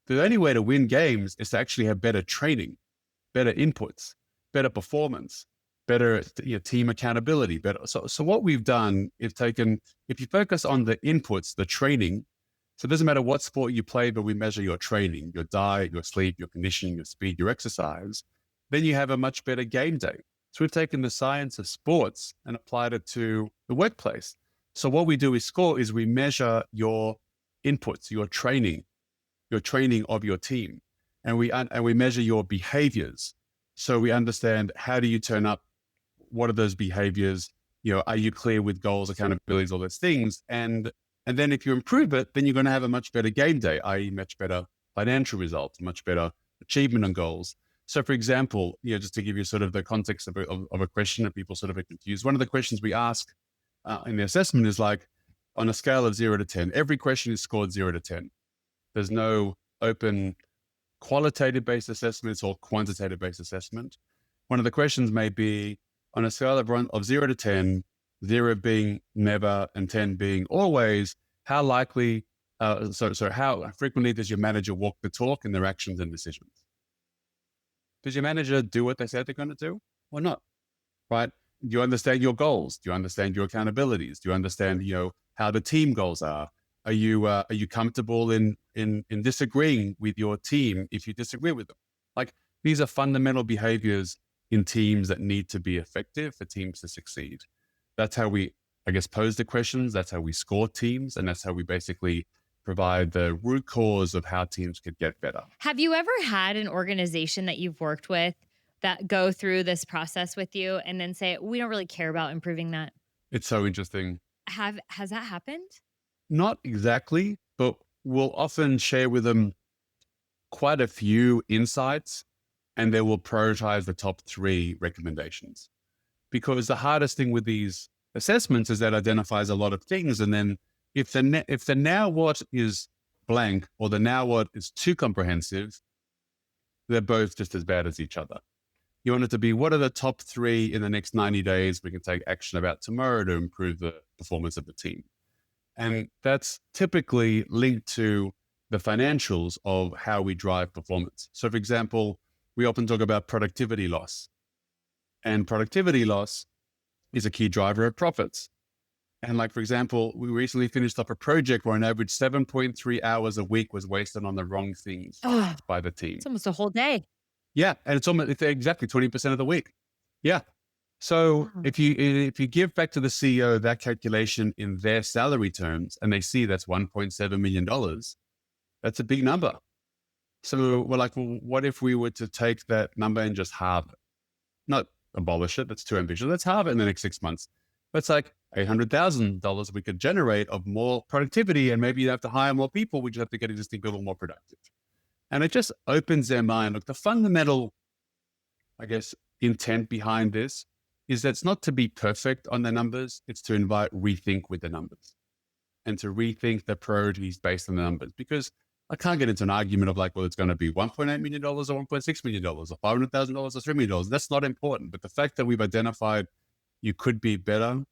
The only way to win games is to actually have better training, better inputs, better performance, better team accountability. Better. So what we've done is if you focus on the inputs, the training, so it doesn't matter what sport you play, but we measure your training, your diet, your sleep, your conditioning, your speed, your exercise, then you have a much better game day. So we've taken the science of sports and applied it to the workplace. So what we do with SKOR is we measure your inputs, your training of your team, and we measure your behaviors. So we understand, how do you turn up? What are those behaviors? Are you clear with goals, accountabilities, all those things? And then if you improve it, then you're going to have a much better game day, i.e. much better financial results, much better achievement on goals. So for example, just to give you sort of the context of a question that people sort of are confused, one of the questions we ask in the assessment is like, on a scale of 0 to 10, every question is scored 0 to 10. There's no open qualitative based assessments or quantitative based assessment. One of the questions may be, on a scale of 0 to 10, 0 being never and 10 being always, how likely, so how frequently does your manager walk the talk in their actions and decisions? Does your manager do what they said they're going to do or not? Right? Do you understand your goals? Do you understand your accountabilities? Do you understand, how the team goals are? Are you comfortable in disagreeing with your team if you disagree with them? Like, these are fundamental behaviors in teams that need to be effective for teams to succeed. That's how we, pose the questions. That's how we score teams. And that's how we basically provide the root cause of how teams could get better. Have you ever had an organization that you've worked with that go through this process with you and then say, we don't really care about improving that? It's so interesting. Has that happened? Not exactly, but we'll often share with them quite a few insights, and they will prioritize the top 3 recommendations. Because the hardest thing with these assessments is that identifies a lot of things. And then if the now what is blank or the now what is too comprehensive, they're both just as bad as each other. You want it to be, what are the top 3 in the next 90 days we can take action about tomorrow to improve the performance of the team? And that's typically linked to the financials of how we drive performance. So for example, we often talk about productivity loss. And productivity loss is a key driver of profits. And like, for example, we recently finished up a project where an average 7.3 hours a week was wasted on the wrong things by the team. It's almost a whole day. Yeah. And it's exactly 20% of the week. Yeah. So if you give back to the CEO that calculation in their salary terms, and they see that's $1.7 million, that's a big number. So we're like, well, what if we were to take that number and just halve it? Not abolish it. That's too ambitious. Let's halve it in the next 6 months. That's like $800,000 we could generate of more productivity, and maybe you have to hire more people. We just have to get existing people more productive. And it just opens their mind. Look, the fundamental, intent behind this is that it's not to be perfect on the numbers. It's to invite rethink with the numbers and to rethink the priorities based on the numbers. Because I can't get into an argument of like, well, it's going to be $1.8 million or $1.6 million or $500,000 or $3 million. That's not important. But the fact that we've identified you could be better,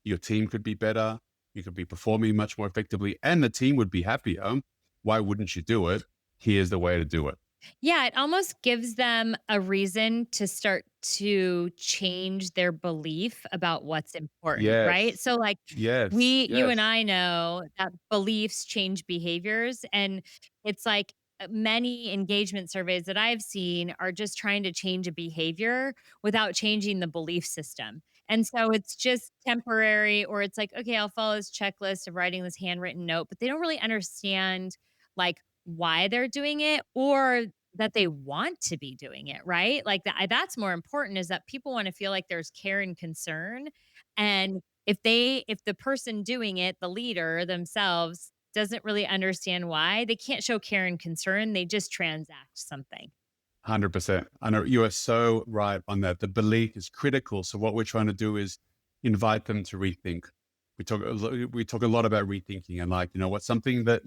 your team could be better, you could be performing much more effectively, and the team would be happier. Why wouldn't you do it? Here's the way to do it. Yeah, it almost gives them a reason to start to change their belief about what's important, right? So like you and I know that beliefs change behaviors, and it's like many engagement surveys that I've seen are just trying to change a behavior without changing the belief system. And so it's just temporary, or it's like, okay, I'll follow this checklist of writing this handwritten note, but they don't really understand like why they're doing it, or that they want to be doing it, right? Like that's more important, is that people want to feel like there's care and concern. And if the person doing it, the leader themselves, doesn't really understand why, they can't show care and concern. They just transact something. 100%. I know you are so right on that. The belief is critical. So what we're trying to do is invite them to rethink. We talk a lot about rethinking, and like, what's something that,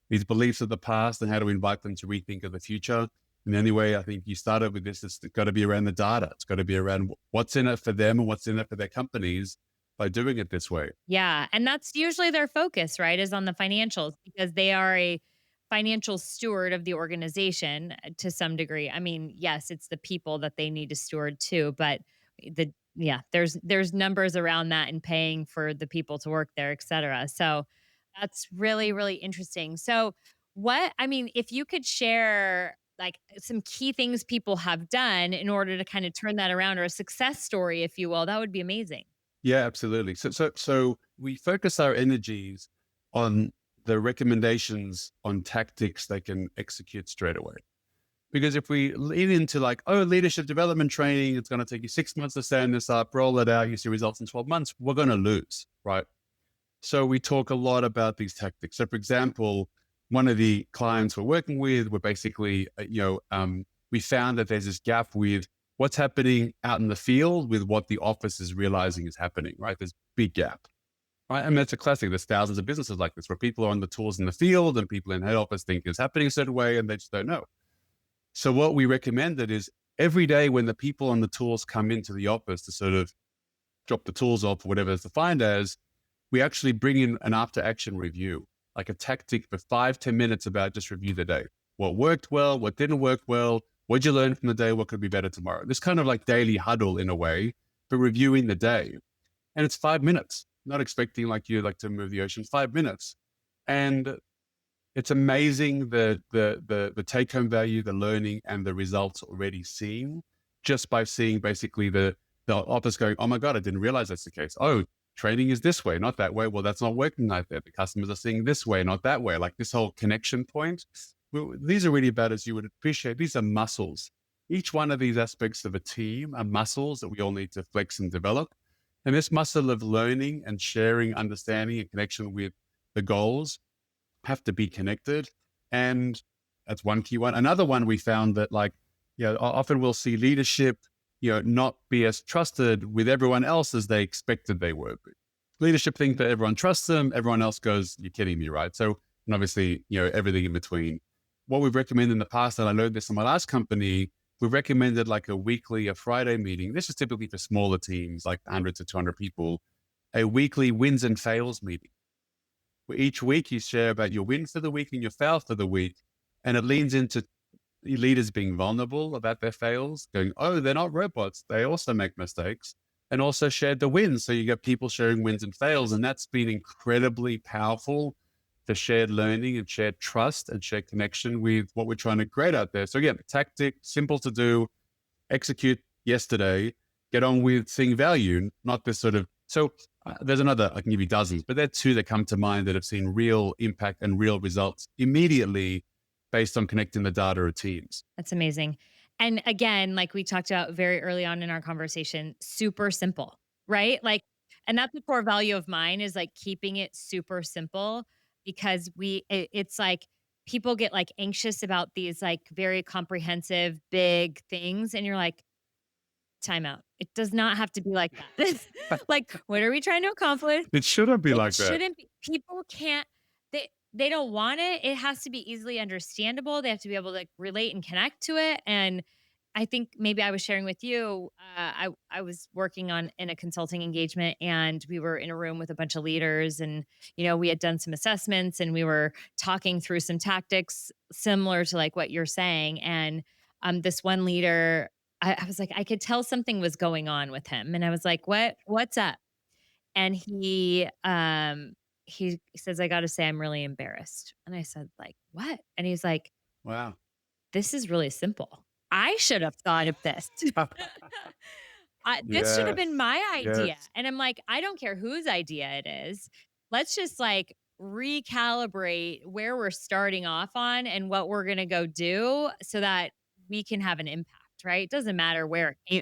these beliefs of the past, and how to invite them to rethink of the future. And the only way I think you started with this is it's got to be around the data. It's got to be around what's in it for them and what's in it for their companies by doing it this way. Yeah, and that's usually their focus, right, is on the financials because they are a financial steward of the organization to some degree. I mean, yes, it's the people that they need to steward too, but there's numbers around that and paying for the people to work there, et cetera. So that's really, really interesting. So if you could share like some key things people have done in order to kind of turn that around or a success story, if you will, that would be amazing. Yeah, absolutely. So we focus our energies on the recommendations on tactics they can execute straight away. Because if we lean into like, oh, leadership development training, it's going to take you 6 months to stand this up, roll it out, you see results in 12 months, we're going to lose, right? So we talk a lot about these tactics. So for example, one of the clients we're working with, we're basically, we found that there's this gap with what's happening out in the field with what the office is realizing is happening, right? There's a big gap, right? I mean, that's a classic. There's thousands of businesses like this where people are on the tools in the field and people in head office think it's happening a certain way and they just don't know. So what we recommended is every day when the people on the tools come into the office to sort of drop the tools off, or whatever it's defined as, we actually bring in an after action review, like a tactic for 5-10 minutes about just review the day. What worked well, what didn't work well, what'd you learn from the day, what could be better tomorrow? This kind of like daily huddle in a way, but reviewing the day. And it's 5 minutes, not expecting like you like to move the ocean, 5 minutes. And it's amazing the take home value, the learning and the results already seen just by seeing basically the office going, oh my God, I didn't realize that's the case. Oh, training is this way, not that way. Well, that's not working like that. The customers are seeing this way, not that way. Like this whole connection point. Well, these are really about, as you would appreciate, these are muscles. Each one of these aspects of a team are muscles that we all need to flex and develop. And this muscle of learning and sharing, understanding and connection with the goals have to be connected. And that's one key one. Another one we found that often we'll see leadership, not be as trusted with everyone else as they expected they were. Leadership think that everyone trusts them. Everyone else goes, you're kidding me, right? So, and obviously, everything in between. What we've recommended in the past, and I learned this in my last company, we recommended like a Friday meeting. This is typically for smaller teams, like 100 to 200 people, a weekly wins and fails meeting. Where each week you share about your win for the week and your fail for the week. And it leans into leaders being vulnerable about their fails, going, oh, they're not robots. They also make mistakes, and also shared the wins. So you get people sharing wins and fails. And that's been incredibly powerful for shared learning and shared trust and shared connection with what we're trying to create out there. So again, tactic, simple to do, execute yesterday, get on with seeing value, not this sort of, there's another, I can give you dozens, but there are two that come to mind that have seen real impact and real results immediately based on connecting the data of teams. That's amazing. And again, like we talked about very early on in our conversation, super simple, right? And that's the core value of mine is like keeping it super simple because it's like people get like anxious about these like very comprehensive, big things. And you're like, time out. It does not have to be like that. Like, what are we trying to accomplish? It shouldn't be like It that. shouldn't be. People can't, they don't want it. It has to be easily understandable. They have to be able to like relate and connect to it. And I think maybe I was sharing with you, I was working in a consulting engagement and we were in a room with a bunch of leaders and, we had done some assessments and we were talking through some tactics similar to like what you're saying. And this one leader, I was like, I could tell something was going on with him. And I was like, what's up? And he says, I got to say, I'm really embarrassed. And I said, like, what? And he's like, Wow. this is really simple. I should have thought of this. This should have been my idea. Yes. And I'm like, I don't care whose idea it is. Let's just like recalibrate where we're starting off on and what we're going to go do so that we can have an impact, right? It doesn't matter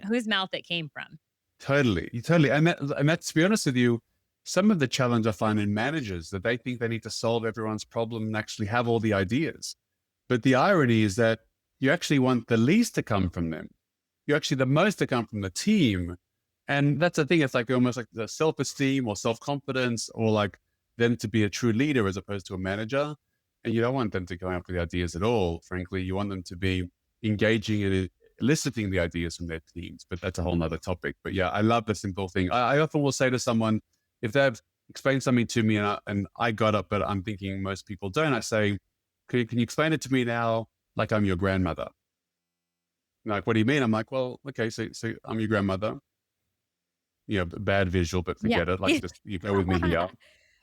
whose mouth it came from. Totally. And that's, to be honest with you, some of the challenge I find in managers that they think they need to solve everyone's problem and actually have all the ideas. But the irony is that you actually want the least to come from them. You actually the most to come from the team. And that's the thing. It's like almost like the self-esteem or self-confidence or like them to be a true leader as opposed to a manager. And you don't want them to come up with ideas at all. Frankly, you want them to be engaging and eliciting the ideas from their teams. But that's a whole nother topic. But yeah, I love the simple thing. I often will say to someone, if they've explained something to me and I got it, but I'm thinking most people don't, I say, can you explain it to me now like I'm your grandmother? Like, what do you mean? I'm like, well, okay, so I'm your grandmother. Bad visual, but Yeah. forget it. Like, just you go with me here.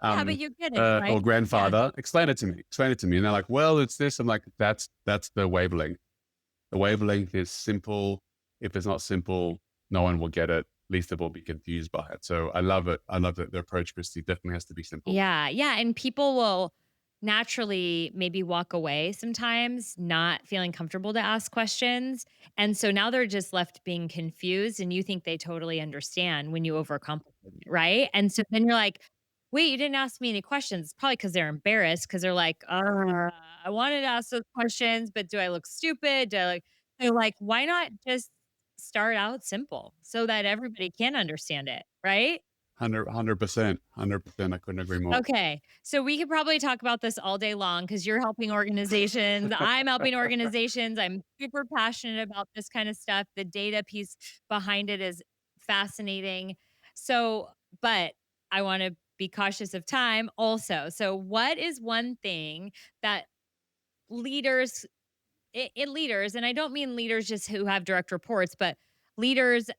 Yeah, but you get it, right? Or Yeah. grandfather, explain it to me. Explain it to me. And they're like, well, it's this. I'm like, that's the wavelength. The wavelength is simple. If it's not simple, no one will get it. At least they will be confused by it. So I love it. I love that the approach, Kristi, definitely has to be simple. Yeah, yeah, and people will naturally maybe walk away sometimes not feeling comfortable to ask questions, and so now they're just left being confused, and you think they totally understand when you overcomplicate it, right? And so then you're like, "Wait, you didn't ask me any questions." It's probably because 'cause they're embarrassed because 'cause they're like, I wanted to ask those questions, but do I look stupid? Do I like" They're like, "Why not just start out simple so that everybody can understand it," right? 100%. 100%. I couldn't agree more. Okay. So we could probably talk about this all day long because you're helping organizations. I'm helping organizations. I'm super passionate about this kind of stuff. The data piece behind it is fascinating. So, but I want to be cautious of time also. So, what is one thing that leaders, leaders, and I don't mean leaders just who have direct reports, but leaders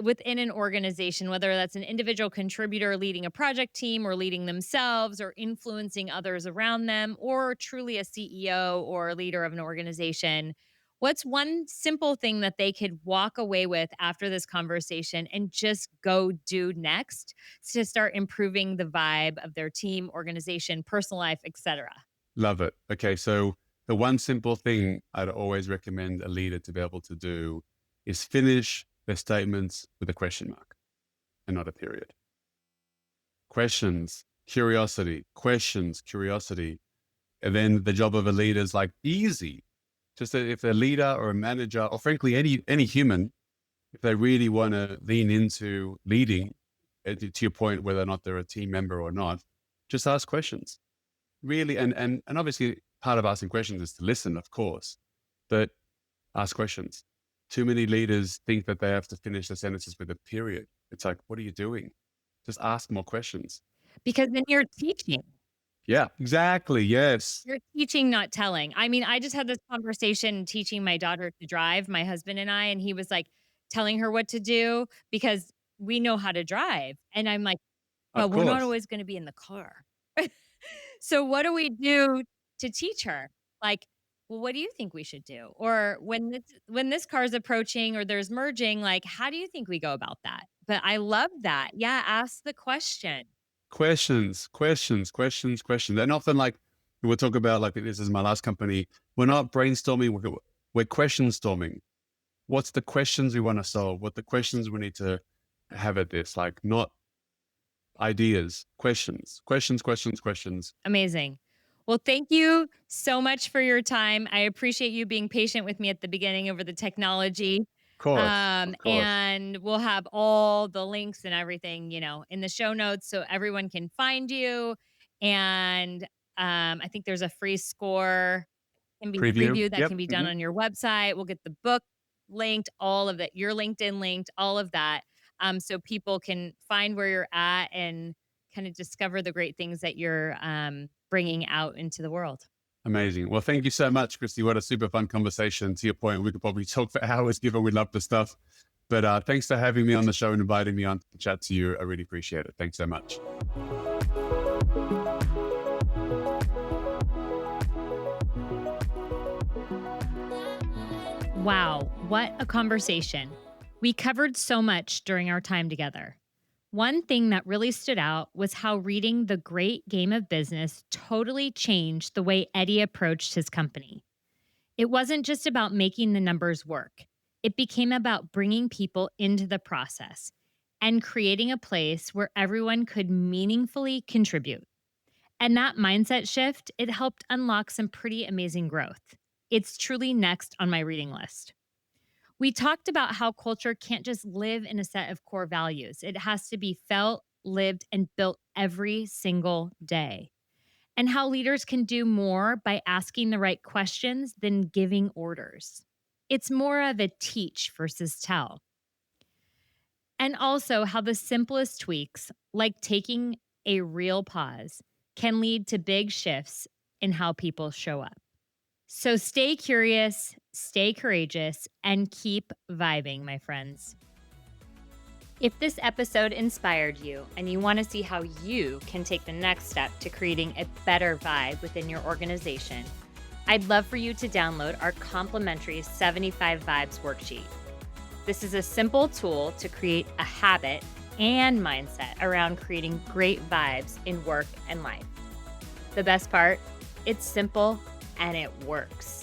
within an organization, whether that's an individual contributor leading a project team or leading themselves or influencing others around them, or truly a CEO or a leader of an organization, what's one simple thing that they could walk away with after this conversation and just go do next to start improving the vibe of their team, organization, personal life, etc.? Love it. Okay. So the one simple thing I'd always recommend a leader to be able to do is finish their statements with a question mark and not a period. Questions, curiosity, questions, curiosity. And then the job of a leader is like easy. Just that if a leader or a manager, or frankly, any human, if they really want to lean into leading, to your point, whether or not they're a team member or not, just ask questions. Really, and obviously part of asking questions is to listen, of course, but ask questions. Too many leaders think that they have to finish the sentences with a period. It's like, what are you doing? Just ask more questions. Because then you're teaching. Yeah, exactly. Yes. You're teaching, not telling. I mean, I just had this conversation teaching my daughter to drive, my husband and I, and he was like telling her what to do because we know how to drive. And I'm like, Of but we're not course. always going to be in the car. So what do we do to teach her? Like, well, what do you think we should do? Or when this car is approaching or there's merging, like, how do you think we go about that? But I love that. Yeah, ask the question. Questions, questions, questions, questions. And often, like, we'll talk about, like, this is my last company. We're not brainstorming, we're question storming. What's the questions we want to solve? What the questions we need to have at this? Like, not ideas, questions, questions, questions, questions. Amazing. Well, thank you so much for your time. I appreciate you being patient with me at the beginning over the technology. Of course, of course. And we'll have all the links and everything, in the show notes so everyone can find you. And I think there's a free score can be Preview. preview that Yep. can be done on your website. We'll get the book linked, all of that, your LinkedIn linked, all of that. So people can find where you're at and kind of discover the great things that you're bringing out into the world. Amazing. Well, thank you so much, Kristi. What a super fun conversation. To your point, we could probably talk for hours given we love the stuff. But thanks for having me on the show and inviting me on to chat to you. I really appreciate it. Thanks so much. Wow, what a conversation. We covered so much during our time together. One thing that really stood out was how reading The Great Game of Business totally changed the way Eddie approached his company. It wasn't just about making the numbers work, it became about bringing people into the process and creating a place where everyone could meaningfully contribute. And that mindset shift, it helped unlock some pretty amazing growth. It's truly next on my reading list. We talked about how culture can't just live in a set of core values. It has to be felt, lived, and built every single day. And how leaders can do more by asking the right questions than giving orders. It's more of a teach versus tell. And also how the simplest tweaks, like taking a real pause, can lead to big shifts in how people show up. So stay curious, stay courageous, and keep vibing, my friends. If this episode inspired you and you want to see how you can take the next step to creating a better vibe within your organization, I'd love for you to download our complimentary 75 Vibes worksheet. This is a simple tool to create a habit and mindset around creating great vibes in work and life. The best part, it's simple and it works.